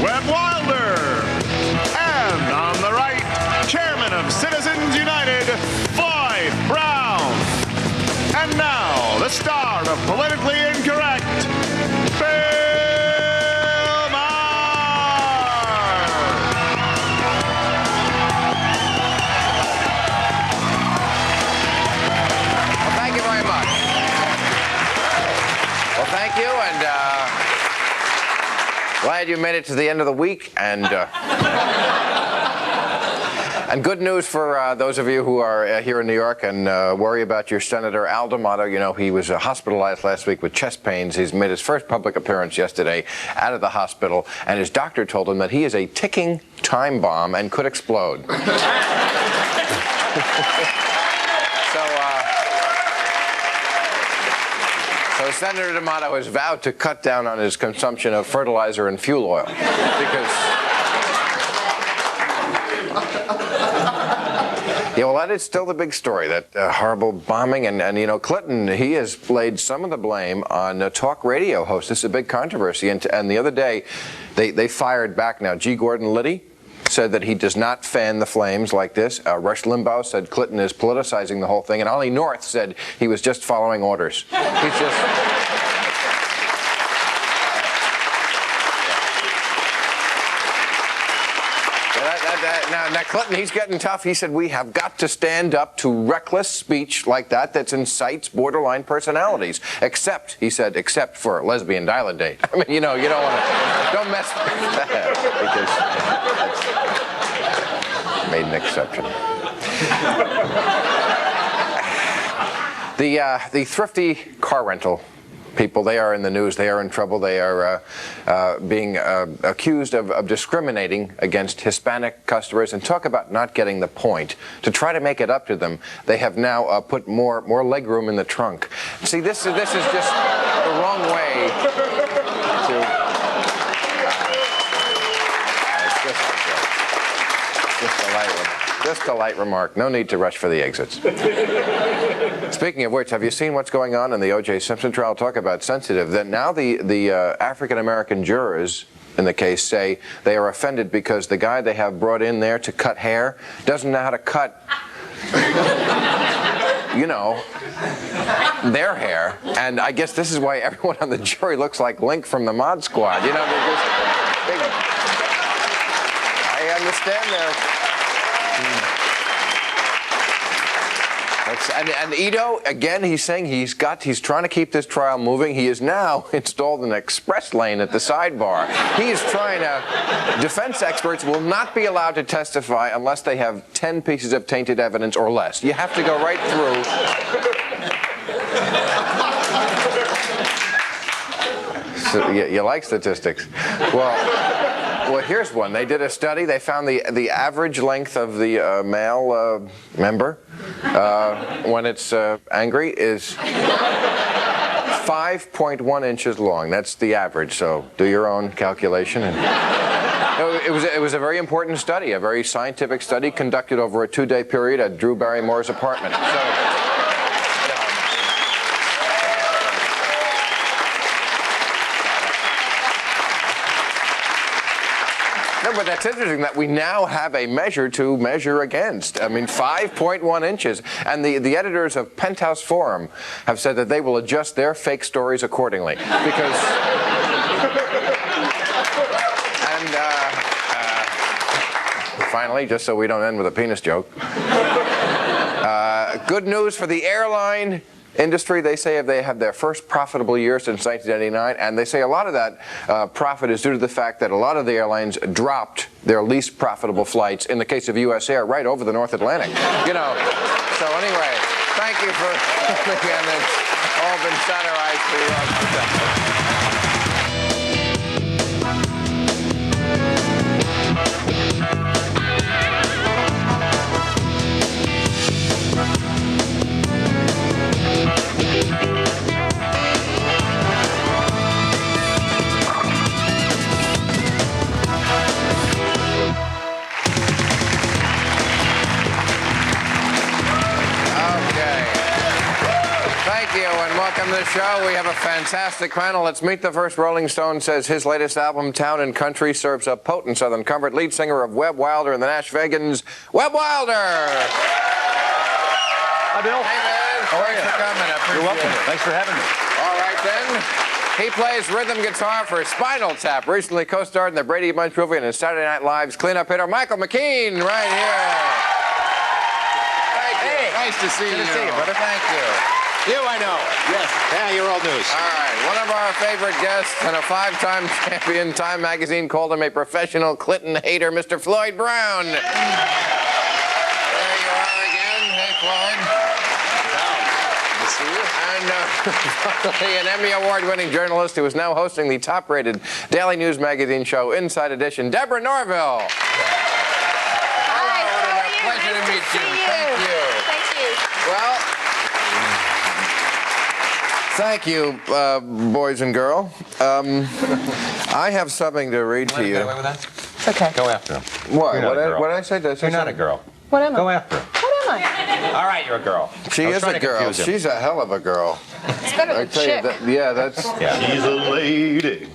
Webb Wilder. And on the right, Chairman of Citizens United, Floyd Brown. And now, the star of Politically Incorrect, Bill Maher. Well, thank you very much. Well, thank you, and glad you made it to the end of the week, and good news for those of you who are here in New York and worry about your Senator Al D'Amato. You know, he was hospitalized last week with chest pains. He's made his first public appearance yesterday out of the hospital, and his doctor told him that he is a ticking time bomb and could explode. So Senator D'Amato has vowed to cut down on his consumption of fertilizer and fuel oil because... Yeah, well, that is still the big story, that horrible bombing. And, you know, Clinton, he has laid some of the blame on talk radio hosts. This is a big controversy. And the other day, they fired back now. G. Gordon Liddy said that he does not fan the flames like this. Rush Limbaugh said Clinton is politicizing the whole thing. And Ollie North said he was just following orders. He's just... Now, Clinton, he's getting tough. He said, we have got to stand up to reckless speech like that incites borderline personalities. Except, he said, except for lesbian dial-a date. I mean, you know, you don't want to, don't mess with that. Because made an exception. The thrifty car rental people, they are in the news. They are in trouble. They are being accused of discriminating against Hispanic customers. And talk about not getting the point. To try to make it up to them, they have now put more legroom in the trunk. See, this is just the wrong way to... Just a light remark. No need to rush for the exits. Speaking of which, have you seen what's going on in the O.J. Simpson trial? Talk about sensitive. That now the African-American jurors in the case say they are offended because the guy they have brought in there to cut hair doesn't know how to cut, you know, their hair. And I guess this is why everyone on the jury looks like Link from the Mod Squad. You know, they're just big. I understand their... And Ito, again, he's saying he's trying to keep this trial moving. He has now installed an express lane at the sidebar. He is trying to... Defense experts will not be allowed to testify unless they have 10 pieces of tainted evidence or less. You have to go right through. So, you like statistics. Well, here's one. They did a study. They found the average length of the male member when it's angry is 5.1 inches long. That's the average. So do your own calculation. And it was a very important study, a very scientific study conducted over a 2-day period at Drew Barrymore's apartment. So. No, but that's interesting that we now have a measure to measure against. I mean, 5.1 inches. And the editors of Penthouse Forum have said that they will adjust their fake stories accordingly. Because... finally, just so we don't end with a penis joke. Good news for the airline industry. They say they have their first profitable year since 1999, and they say a lot of that profit is due to the fact that a lot of the airlines dropped their least profitable flights, in the case of U.S. Air, right over the North Atlantic. You know, so anyway, thank you for coming in. It's all been satirized for you. Thank you, and welcome Welcome to the show. We have a fantastic panel. Let's meet the first. Rolling Stone says his latest album, Town and Country, serves up potent Southern comfort. Lead singer of Webb Wilder and the Nash Vegans, Webb Wilder. Hi, Bill. Hey, man. How are you? Thanks for coming. I appreciate You're welcome. it. Thanks for having me. All right, then. He plays rhythm guitar for Spinal Tap. Recently co-starred in the Brady Bunch movie and in Saturday Night Live's cleanup hitter, Michael McKean, right here. Thank you. Hey. Nice to see you. Good to see you, brother. Thank you. You, I know. Yes. Yeah, you're old news. All right, one of our favorite guests and a five-time champion. Time magazine called him a professional Clinton hater, Mr. Floyd Brown. There you are again. Hey, Floyd. Good to see you. And finally, an Emmy Award-winning journalist who is now hosting the top-rated daily news magazine show, Inside Edition, Deborah Norville. Hi, how are you? Pleasure to meet you. Thank you. Thank you. Well, thank you, boys and girl. I have something to read to you. Get away with that? It's okay. Go after him. What? You're not a girl. What did I say? Did I say You're not a something? girl. What am Go I? after him. What am I? All right, you're a girl. She I was is trying a to girl. confuse him. She's a hell of a girl. It's better I than tell you chick. that. Yeah, that's. Yeah. She's a lady.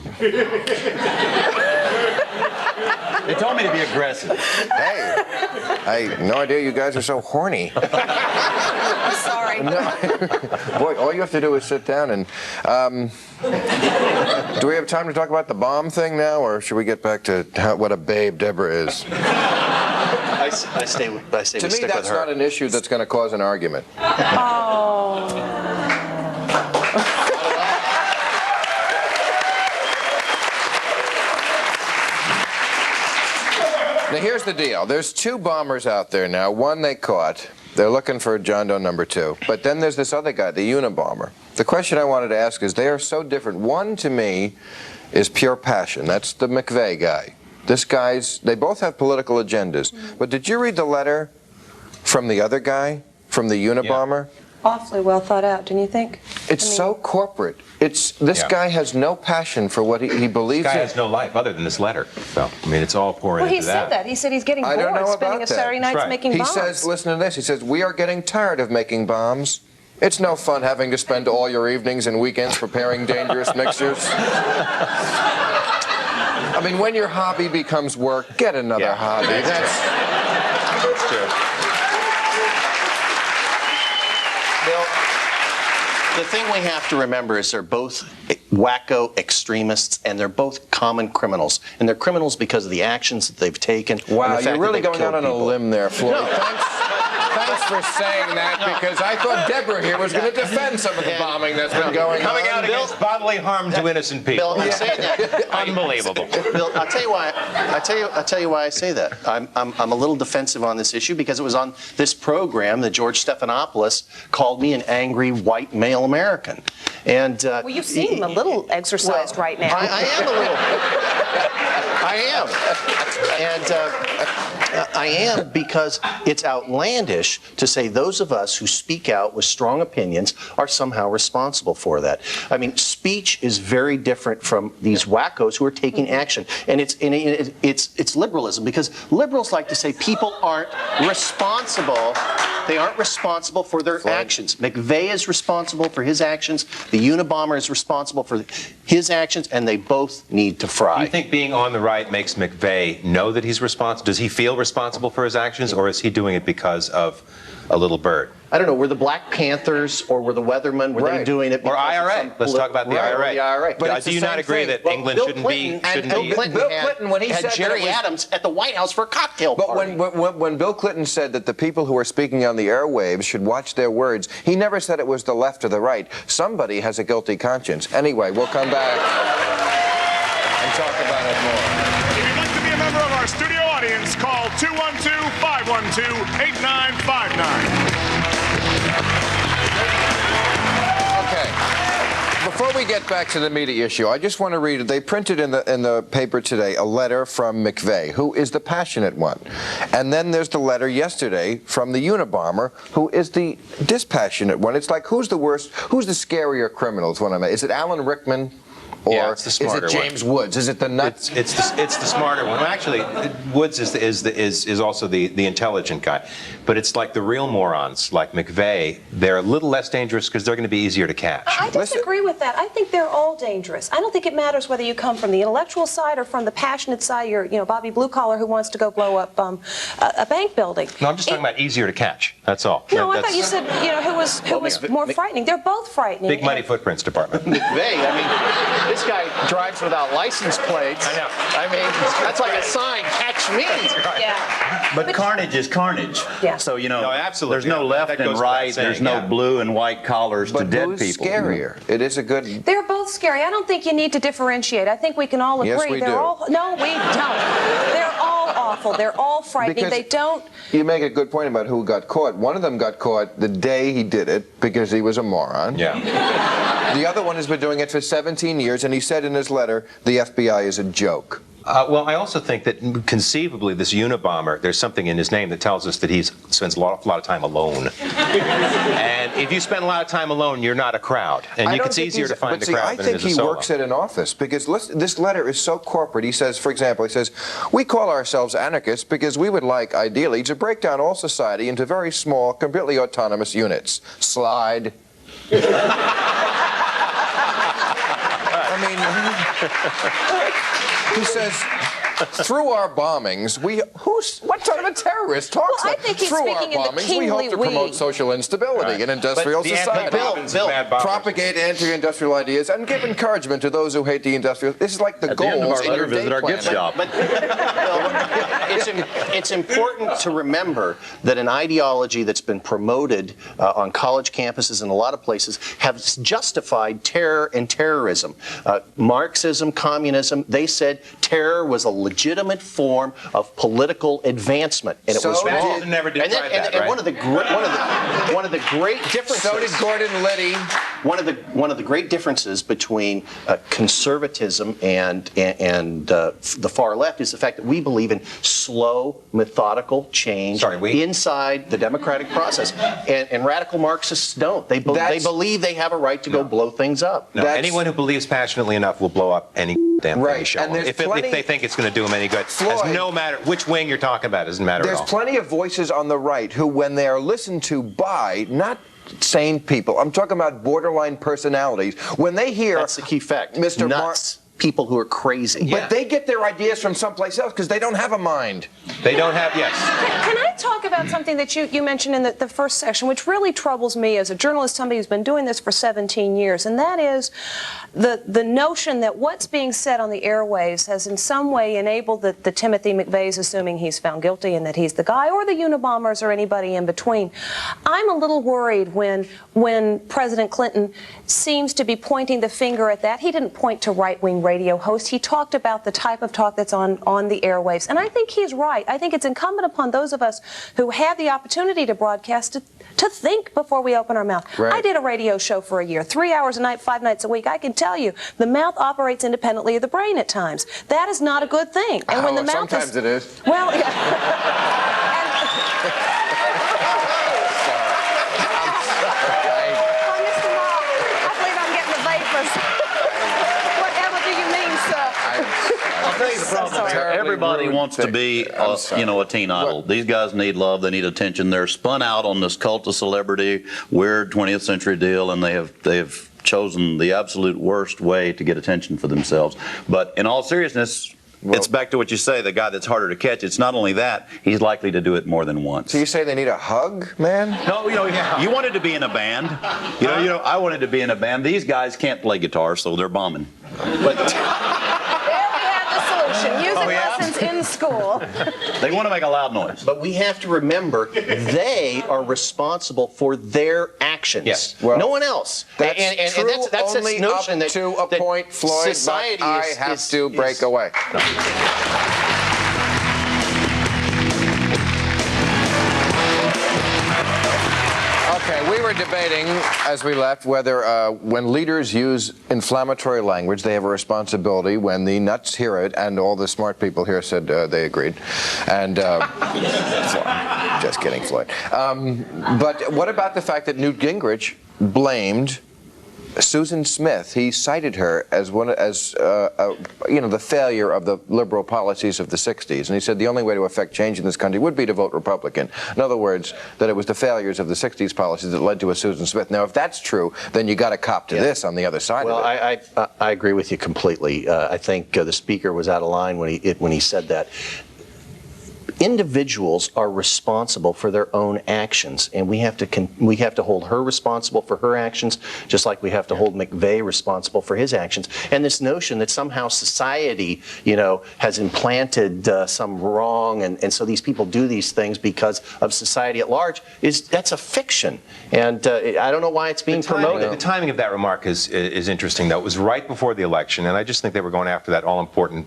They told me to be aggressive. Hey, I had no idea you guys are so horny. I'm sorry. Boy, all you have to do is sit down and. Do we have time to talk about the bomb thing now, or should we get back to what a babe Deborah is? I stay To we me, stick with that's her. not an issue that's going to cause an argument. Oh. Now, here's the deal. There's two bombers out there now. One they caught. They're looking for John Doe number 2. But then there's this other guy, the Unabomber. The question I wanted to ask is, they are so different. One, to me, is pure passion. That's the McVeigh guy. This guy's, they both have political agendas. But did you read the letter from the other guy, from the Unabomber? Awfully well thought out, don't you think? It's so corporate. This guy has no passion for what he believes This guy in. has no life other than this letter. So, I mean, it's all pouring Well, he into said that. He said he's getting I don't bored know spending about a Saturday that. nights That's right. making He bombs. says, listen to this, he says, we are getting tired of making bombs. It's no fun having to spend all your evenings and weekends preparing dangerous mixtures. I mean, when your hobby becomes work, get another hobby. That's true. Bill, the thing we have to remember is they're both wacko extremists, and they're both common criminals. And they're criminals because of the actions that they've taken. wow, and the you're fact really that they've going out on killed a people. limb there, Floyd. Thanks for saying that, because I thought Deborah here was going to defend some of the bombing that's been going Coming on. out against bodily harm to innocent people. Bill, I'm saying that. Unbelievable. Bill, I'll tell you why. I'll tell you why I say that. I'm a little defensive on this issue because it was on this program that George Stephanopoulos called me an angry white male American. And Well, you seem a little exercised right now. I am a little. I am. And I am because it's outlandish to say those of us who speak out with strong opinions are somehow responsible for that. I mean, speech is very different from these wackos who are taking action. And it's liberalism, because liberals like to say people aren't responsible. They aren't responsible for their actions. McVeigh is responsible for his actions. The Unabomber is responsible for his actions, and they both need to Do fry. you think being on the right makes McVeigh know that he's responsible? Does he feel responsible for his actions, or is he doing it because of a little bird? I don't know, were the Black Panthers or were the Weathermen, were they doing it Or because of IRA. some Let's talk about the Right, IRA. or the IRA. But it's Do the you not same agree thing. that Well, England Bill shouldn't Clinton, be? Bill Clinton Bill had, Clinton, when he had said that Jerry it was- Adams at the White House for a cocktail But party. when Bill Clinton said that the people who are speaking on the airwaves should watch their words, he never said it was the left or the right. Somebody has a guilty conscience. Anyway, we'll come back and talk about it more. If you'd like to be a member of our studio audience, call 212-512-8959. Okay. Before we get back to the media issue, I just want to read, they printed in the paper today a letter from McVeigh, who is the passionate one. And then there's the letter yesterday from the Unabomber, who is the dispassionate one. It's like, who's the worst, who's the scarier criminal is what I mean. Is it Alan Rickman? Or Yeah, it's the is it smarter James Woods? Is it the nuts? It's the smarter one. Well, actually, Woods is also the intelligent guy, but it's like the real morons, like McVeigh. They're a little less dangerous because they're going to be easier to catch. I disagree with that. I think they're all dangerous. I don't think it matters whether you come from the intellectual side or from the passionate side. You're, Bobby Blue Collar who wants to go blow up a bank building. No, I'm just talking about easier to catch. That's all. No, I thought you said, who was more frightening. They're both frightening. Big Muddy Footprints Department. McVeigh, I mean, this guy drives without license plates. I know. I mean, that's like a sign, catch me. Yeah. But carnage is carnage. Yeah. So, No, absolutely. there's no left That and goes without right. saying, There's no yeah. blue and white collars to But dead who's people. scarier? It is a good... They're both scary. I don't think you need to differentiate. I think we can all agree. Yes, we do. No, we don't. They're all awful. They're all frightening. Because They don't... You make a good point about who got caught. One of them got caught the day he did it because he was a moron. Yeah. The other one has been doing it for 17 years, and he said in his letter, the FBI is a joke. Well, I also think that conceivably this Unabomber, there's something in his name that tells us that he spends a lot of time alone. And if you spend a lot of time alone, you're not a crowd. And it's easier to find the crowd than it is a I think he solo. works at an office because this letter is so corporate. He says, for example, we call ourselves anarchists because we would like, ideally, to break down all society into very small, completely autonomous units. Slide. He says, through our bombings, what sort of a terrorist talks Well, I like? think he's Through our speaking in the bombings, we hope to kingly promote we. social instability in industrial But the society. Bill, Propagate anti-industrial ideas and give encouragement to those who hate the industrial. This is like the At the end of goals our in your letter, visit day our gift plan. shop. But it's important to remember that an ideology that's been promoted on college campuses and a lot of places has justified terror and terrorism. Marxism, communism, they said terror was a legitimate form of political advancement, and it was So wrong. did- never did try that, and right? one of the great differences. So did Gordon Liddy. One of the great differences between conservatism and the far left is the fact that we believe in slow, methodical change inside the democratic process, and radical Marxists don't. They believe they have a right to go blow things up. No, anyone who believes passionately enough will blow up any damn thing Right, you show and them. there's If plenty- they think it's going to do them any good. Floyd- As no matter which wing you're talking about, doesn't matter There's at all. plenty of voices on the right who, when they are listened to by not sane people, I'm talking about borderline personalities, when they hear That's the key fact. Mr. Nuts. People who are crazy. But they get their ideas from someplace else because they don't have a mind. They don't have, yes. Can I talk about something that you mentioned in the first section, which really troubles me as a journalist, somebody who's been doing this for 17 years, and that is the notion that what's being said on the airwaves has in some way enabled the Timothy McVeighs, assuming he's found guilty and that he's the guy, or the Unabombers or anybody in between. I'm a little worried when President Clinton seems to be pointing the finger at that. He didn't point to right-wing radio hosts. He talked about the type of talk that's on the airwaves. And I think he's right. I think it's incumbent upon those of us who have the opportunity to broadcast to think before we open our mouth. Right. I did a radio show for a year, 3 hours a night, 5 nights a week. I can tell you, the mouth operates independently of the brain at times. That is not a good thing. And when the mouth sometimes it is. Well, yeah. Mr. Maher, I believe I'm getting the vapors. Whatever do you mean, sir? I'll tell you the problem here. Everybody rude wants to thing. be, I'm sorry. a teen idol. These guys need love. They need attention. They're spun out on this cult of celebrity, weird 20th century deal, and they have chosen the absolute worst way to get attention for themselves. But in all seriousness, it's back to what you say, the guy that's harder to catch. It's not only that, he's likely to do it more than once. So you say they need a hug, man? No, you wanted to be in a band. I wanted to be in a band. These guys can't play guitar, so they're bombing. But There we have the solution. Music lessons in school. they want to make a loud noise. But we have to remember they are responsible for their actions. Yes. Well, no one else. That's true that's only this notion up to a that point, Floyd, society but I have to break away. Okay, we were debating as we left whether when leaders use inflammatory language, they have a responsibility. When the nuts hear it, and all the smart people here said they agreed. And just kidding, Floyd. But what about the fact that Newt Gingrich blamed Susan Smith, he cited her as the failure of the liberal policies of the 60s. And he said the only way to affect change in this country would be to vote Republican. In other words, that it was the failures of the 60s policies that led to a Susan Smith. Now, if that's true, then you got to cop to this on the other side of it. Well, I agree with you completely. I think the speaker was out of line when he said that. Individuals are responsible for their own actions, and we have to hold her responsible for her actions, just like we have to hold McVeigh responsible for his actions. And this notion that somehow society, has implanted some wrong, and so these people do these things because of society at large, that's a fiction. And I don't know why it's being promoted. The timing of that remark is interesting, though. It was right before the election, and I just think they were going after that all-important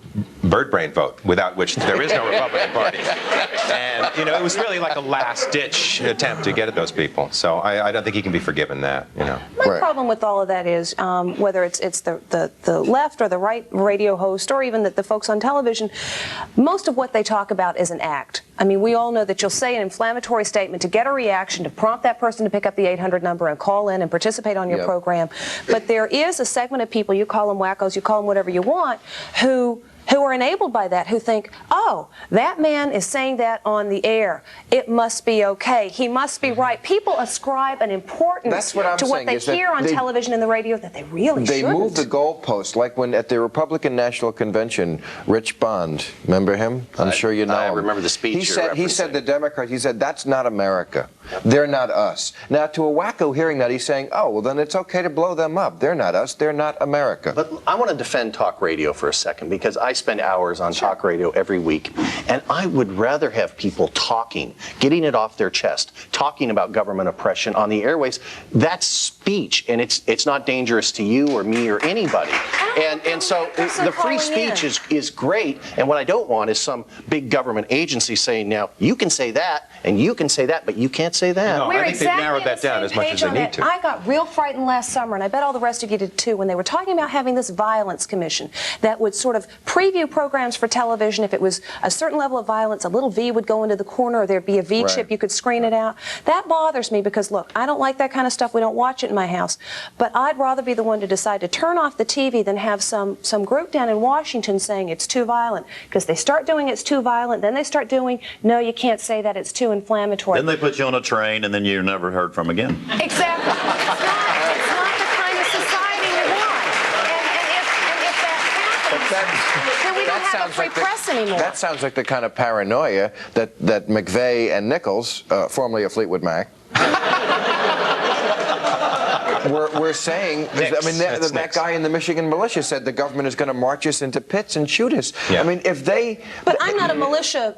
bird brain vote, without which there is no Republican Party. And, it was really like a last-ditch attempt to get at those people. So I don't think he can be forgiven that, My problem with all of that is whether it's the left or the right radio host or even the folks on television, most of what they talk about is an act. I mean, we all know that you'll say an inflammatory statement to get a reaction, to prompt that person to pick up the 800 number and call in and participate on your program. But there is a segment of people, you call them wackos, you call them whatever you want, who are enabled by that, who think, oh, that man is saying that on the air. It must be okay. He must be right. People ascribe an importance to what they hear on television and the radio that they really shouldn't. They move the goalposts, like when at the Republican National Convention, Rich Bond, remember him? I'm sure you know him. I remember the speech He said the Democrats, that's not America. They're not us. Now, to a wacko hearing that, he's saying, oh, well, then it's okay to blow them up. They're not us. They're not America. But I want to defend talk radio for a second, because I spend hours on talk radio every week, and I would rather have people talking, getting it off their chest, talking about government oppression on the airwaves. That's speech, and it's not dangerous to you or me or anybody. And so the free speech is great, and what I don't want is some big government agency saying, now, you can say that, and you can say that, but you can't say that. No, I think they've narrowed that down as much as they need to. I got real frightened last summer, and I bet all the rest of you did too, when they were talking about having this violence commission that would sort of preview programs for television. If it was a certain level of violence, a little V would go into the corner, or there'd be a V chip, you could screen it out. That bothers me because, look, I don't like that kind of stuff. We don't watch it in my house. But I'd rather be the one to decide to turn off the TV than have some group down in Washington saying it's too violent. Because they start doing it's too violent, then they start doing, no, you can't say that, it's too inflammatory. Then they put you on a train, and then you're never heard from again. Exactly. It's not the kind of society we want. And if that happens, then we don't have a free press anymore. That sounds like the kind of paranoia that McVeigh and Nichols, formerly of Fleetwood Mac, we're saying. That guy in the Michigan militia said the government is going to march us into pits and shoot us. Yeah. I mean, if they... But I'm not a militia,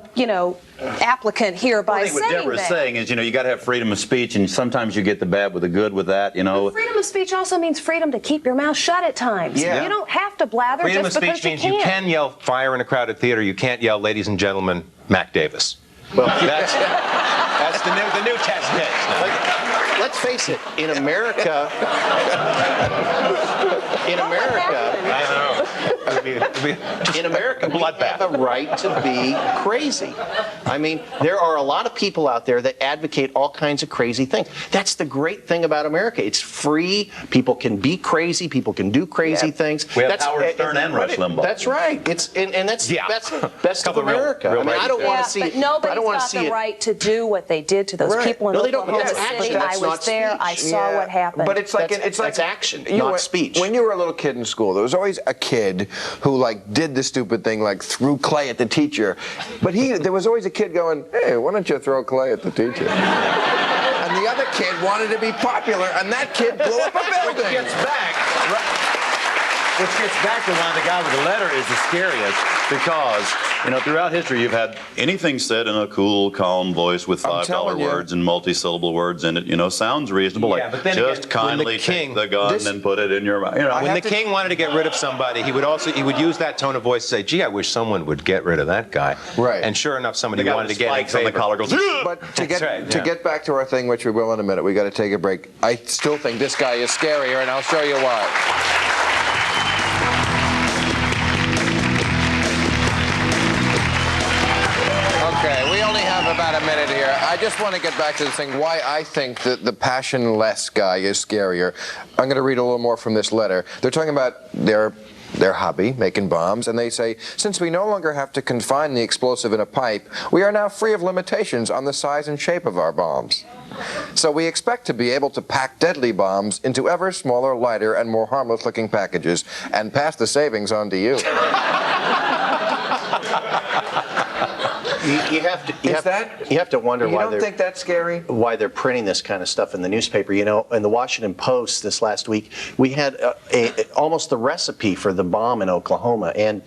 applicant here by saying that. I think what Deborah's saying is, you got to have freedom of speech, and sometimes you get the bad with the good with that, But freedom of speech also means freedom to keep your mouth shut at times. Yeah. You don't have to blather Freedom just of because speech means you you can. can yell fire in a crowded theater. You can't yell, ladies and gentlemen, Mac Davis. Well, that's the new test pitch. Let's face it, in America, we have a right to be crazy. I mean, there are a lot of people out there that advocate all kinds of crazy things. That's the great thing about America. It's free. People can be crazy. People can do crazy things. We have Howard Stern and Rush Limbaugh. That's right. That's best of America. Real I mean, I don't want to see it. Nobody's got the right to do what they did to those people in Oklahoma City. I was there. I saw what happened. But it's like that's action, not speech. When you were a little kid in school, there was always a kid who did the stupid thing, threw clay at the teacher. But there was always a kid going, hey, why don't you throw clay at the teacher? And the other kid wanted to be popular, and that kid blew up a building. Which gets back to why the guy with the letter is the scariest, because, throughout history you've had anything said in a cool, calm voice with $5 words and multi-syllable words in it, sounds reasonable. Yeah, but then just again, kindly take the gun and put it in your mouth. When the king wanted to get rid of somebody, he would use that tone of voice to say, gee, I wish someone would get rid of that guy. Right. And sure enough, somebody wanted to get spikes on the collar goes, But to get back to our thing, which we will in a minute, we got to take a break. I still think this guy is scarier, and I'll show you why. Okay, we only have about a minute here. I just want to get back to this thing, why I think that the passionless guy is scarier. I'm going to read a little more from this letter. They're talking about their hobby, making bombs, and they say, since we no longer have to confine the explosive in a pipe, we are now free of limitations on the size and shape of our bombs. So we expect to be able to pack deadly bombs into ever smaller, lighter, and more harmless-looking packages and pass the savings on to you. You have to wonder You why don't think that's scary? why they're printing this kind of stuff in the newspaper. You know, in the Washington Post this last week, we had almost the recipe for the bomb in Oklahoma, and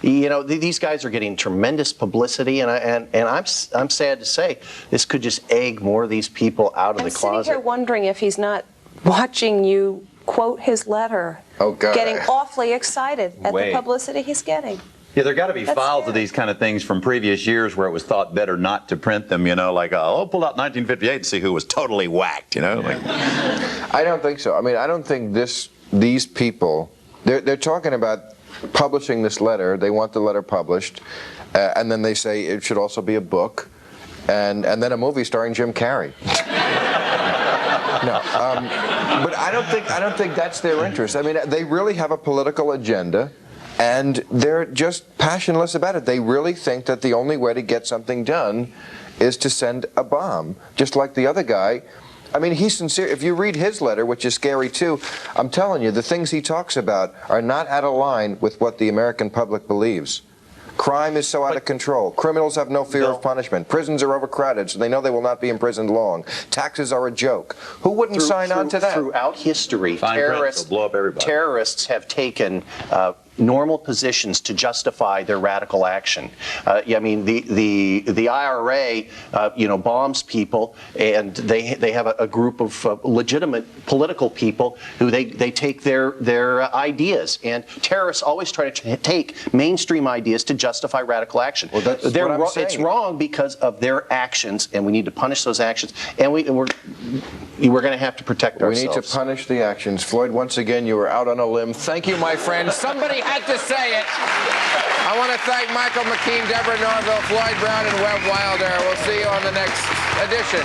you know, these guys are getting tremendous publicity, and I'm sad to say this could just egg more of these people out of the closet. I'm sitting here wondering if he's not watching you quote his letter, getting awfully excited at the publicity he's getting. Yeah, there got to be files scary. of these kind of things from previous years where it was thought better not to print them, you know, like, oh, pull out 1958 and see who was totally whacked, you know? Like, I don't think so. I mean, I don't think these people, they're talking about publishing this letter. They want the letter published, and then they say it should also be a book, and then a movie starring Jim Carrey. No, but I don't think that's their interest. I mean, they really have a political agenda. And they're just passionless about it. They really think that the only way to get something done is to send a bomb, just like the other guy. I mean, he's sincere. If you read his letter, which is scary too, I'm telling you, the things he talks about are not out of line with what the American public believes. Crime is so out of control. Criminals have no fear of punishment. Prisons are overcrowded, so they know they will not be imprisoned long. Taxes are a joke. Who wouldn't sign on to that? Throughout history, blow up everybody. terrorists have taken normal positions to justify their radical action. I mean, the IRA, you know, bombs people, and they have a group of legitimate political people who they take their ideas. And terrorists always try to take mainstream ideas to justify radical action. Well, that's what I'm saying. It's wrong because of their actions, and we need to punish those actions. And we're going to have to protect ourselves. We need to punish the actions. Floyd, once again, you were out on a limb. Thank you, my friend. Somebody had to say it. I want to thank Michael McKean, Deborah Norville, Floyd Brown, and Webb Wilder. We'll see you on the next edition